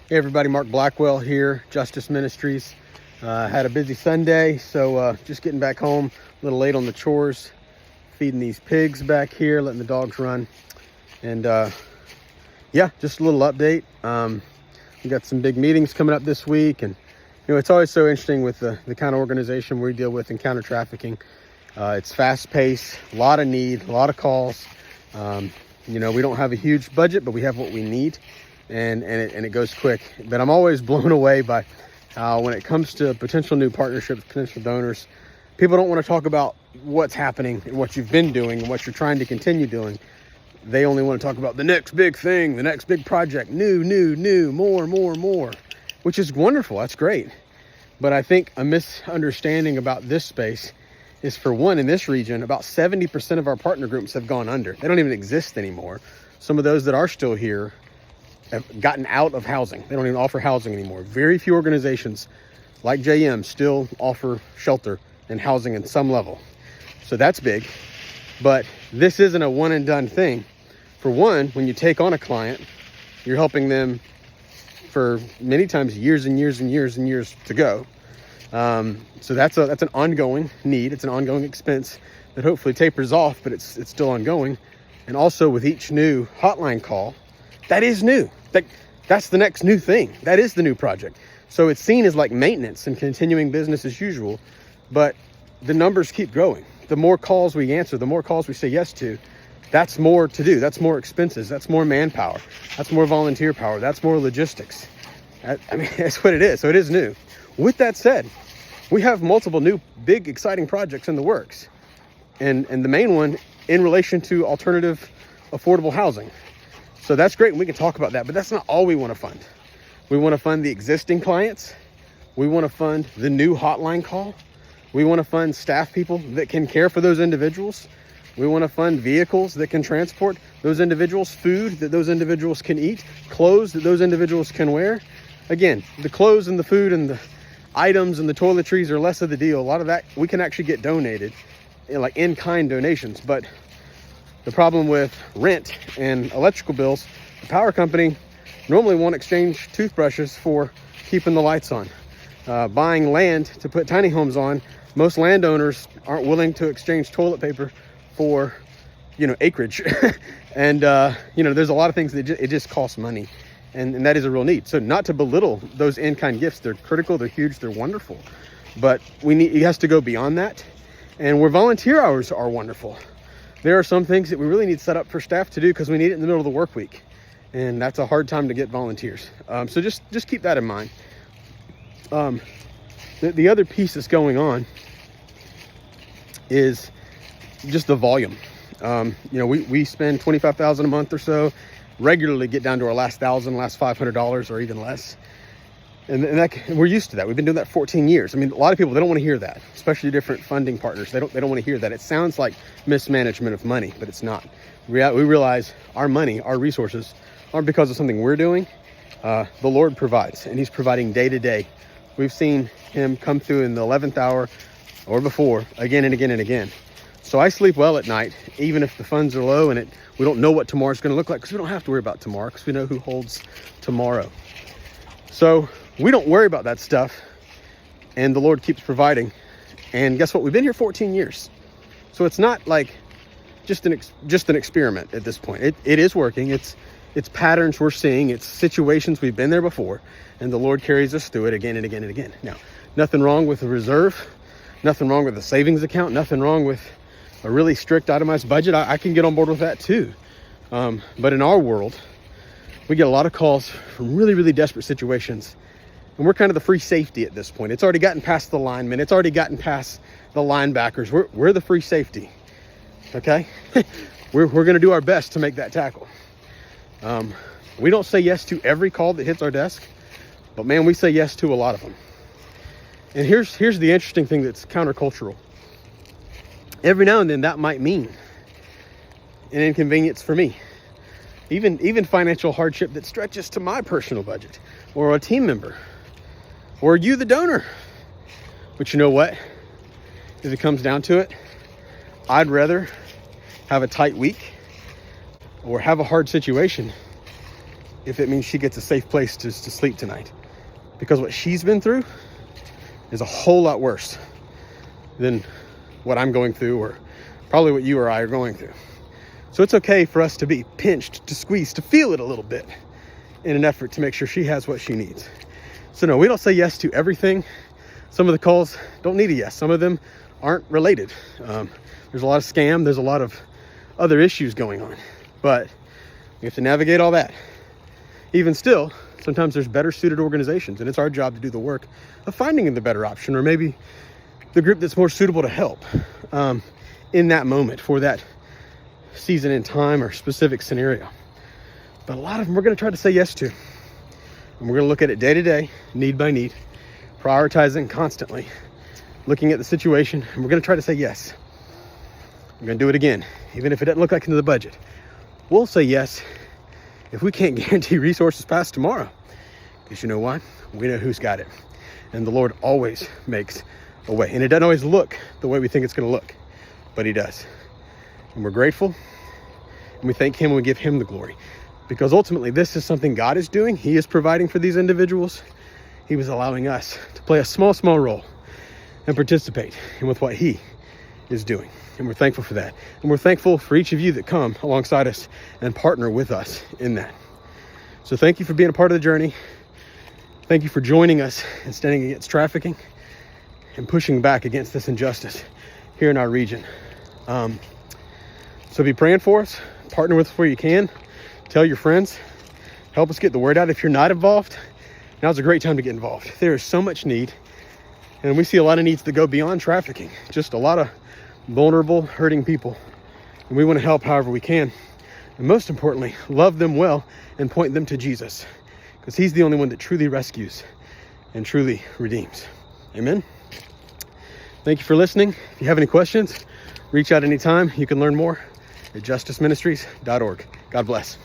Hey everybody, Mark Blackwell here, Justice Ministries. Had a busy Sunday, so just getting back home a little late on the chores, feeding these pigs back here, letting the dogs run. And yeah, just a little update. We got some big meetings coming up this week, and it's always so interesting with the kind of organization we deal with in counter trafficking. It's fast paced, a lot of need, a lot of calls. We don't have a huge budget, but we have what we need. And it goes quick. But I'm always blown away by how, when it comes to potential new partnerships, potential donors, people don't want to talk about what's happening and what you've been doing and what you're trying to continue doing. They only want to talk about the next big thing, the next big project, new, more, which is wonderful. That's great. But I think a misunderstanding about this space is, for one, in this region, about 70% of our partner groups have gone under. They don't even exist anymore. Some of those that are still here have gotten out of housing. They don't even offer housing anymore. Very few organizations like JM still offer shelter and housing in some level. So that's big. But this isn't a one and done thing. For one, when you take on a client, you're helping them for many times years and years to go. So that's an ongoing need. It's an ongoing expense that hopefully tapers off, but it's still ongoing. And also, with each new hotline call, that is new. That's the next new thing. That is the new project. So it's seen as like maintenance and continuing business as usual, but the numbers keep growing. The more calls we answer, the more calls we say yes to, that's more to do. That's more expenses. That's more manpower. That's more volunteer power. That's more logistics. That's what it is. So it is new. With that said, we have multiple new big exciting projects in the works. And the main one in relation to alternative affordable housing. So that's great, and we can talk about that, but that's not all we want to fund. We want to fund the existing clients. We want to fund the new hotline call. We want to fund staff people that can care for those individuals. We want to fund vehicles that can transport those individuals, food that those individuals can eat, clothes that those individuals can wear. Again, the clothes and the food and the items and the toiletries are less of the deal. A lot of that we can actually get donated, like in-kind donations, but the problem with rent and electrical bills, the power company normally won't exchange toothbrushes for keeping the lights on. Buying land to put tiny homes on, most landowners aren't willing to exchange toilet paper for, acreage. And, there's a lot of things that it just costs money. And that is a real need. So not to belittle those in-kind gifts. They're critical, they're huge, they're wonderful. But it has to go beyond that. And where volunteer hours are wonderful, there are some things that we really need set up for staff to do because we need it in the middle of the work week. And that's a hard time to get volunteers. So just keep that in mind. The other piece that's going on is just the volume. We spend $25,000 a month or so, regularly get down to our last $1,000, last $500 or even less. And we're used to that. We've been doing that 14 years. A lot of people, they don't want to hear that, especially different funding partners. They don't want to hear that. It sounds like mismanagement of money, but it's not. We realize our money, our resources, aren't because of something we're doing. The Lord provides, and He's providing day to day. We've seen Him come through in the 11th hour or before, again and again and again. So I sleep well at night, even if the funds are low and we don't know what tomorrow's going to look like, because we don't have to worry about tomorrow, because we know who holds tomorrow. So we don't worry about that stuff, and the Lord keeps providing. And guess what? We've been here 14 years. So it's not like just an experiment at this point. It is working. It's patterns we're seeing. It's situations we've been there before, and the Lord carries us through it again and again and again. Now, nothing wrong with a reserve, nothing wrong with a savings account, nothing wrong with a really strict itemized budget. I can get on board with that too. But in our world, we get a lot of calls from really, really desperate situations. And we're kind of the free safety at this point. It's already gotten past the linemen. It's already gotten past the linebackers. We're the free safety. Okay? We're going to do our best to make that tackle. We don't say yes to every call that hits our desk, but man, we say yes to a lot of them. And here's the interesting thing that's countercultural. Every now and then that might mean an inconvenience for me. Even financial hardship that stretches to my personal budget, or a team member, or you, the donor. But you know what? If it comes down to it, I'd rather have a tight week or have a hard situation if it means she gets a safe place to sleep tonight. Because what she's been through is a whole lot worse than what I'm going through, or probably what you or I are going through. So it's okay for us to be pinched, to squeeze, to feel it a little bit in an effort to make sure she has what she needs. So no, we don't say yes to everything. Some of the calls don't need a yes. Some of them aren't related. There's a lot of scam. There's a lot of other issues going on. But we have to navigate all that. Even still, sometimes there's better suited organizations, and it's our job to do the work of finding the better option, or maybe the group that's more suitable to help in that moment for that season in time or specific scenario. But a lot of them we're going to try to say yes to. And we're going to look at it day to day, need by need, prioritizing constantly, looking at the situation, and we're going to try to say yes. We're going to do it again, even if it doesn't look like into the budget. We'll say yes if we can't guarantee resources past tomorrow. Because you know what? We know who's got it. And the Lord always makes a way. And it doesn't always look the way we think it's going to look, but he does. And we're grateful, and we thank him, and we give him the glory. Because ultimately, this is something God is doing. He is providing for these individuals. He was allowing us to play a small role and participate in with what he is doing. And we're thankful for that. And we're thankful for each of you that come alongside us and partner with us in that. So thank you for being a part of the journey. Thank you for joining us and standing against trafficking and pushing back against this injustice here in our region. So be praying for us. Partner with us where you can. Tell your friends. Help us get the word out. If you're not involved, now's a great time to get involved. There is so much need. And we see a lot of needs that go beyond trafficking. Just a lot of vulnerable, hurting people. And we want to help however we can. And most importantly, love them well and point them to Jesus. Because he's the only one that truly rescues and truly redeems. Amen. Thank you for listening. If you have any questions, reach out anytime. You can learn more at justiceministries.org. God bless.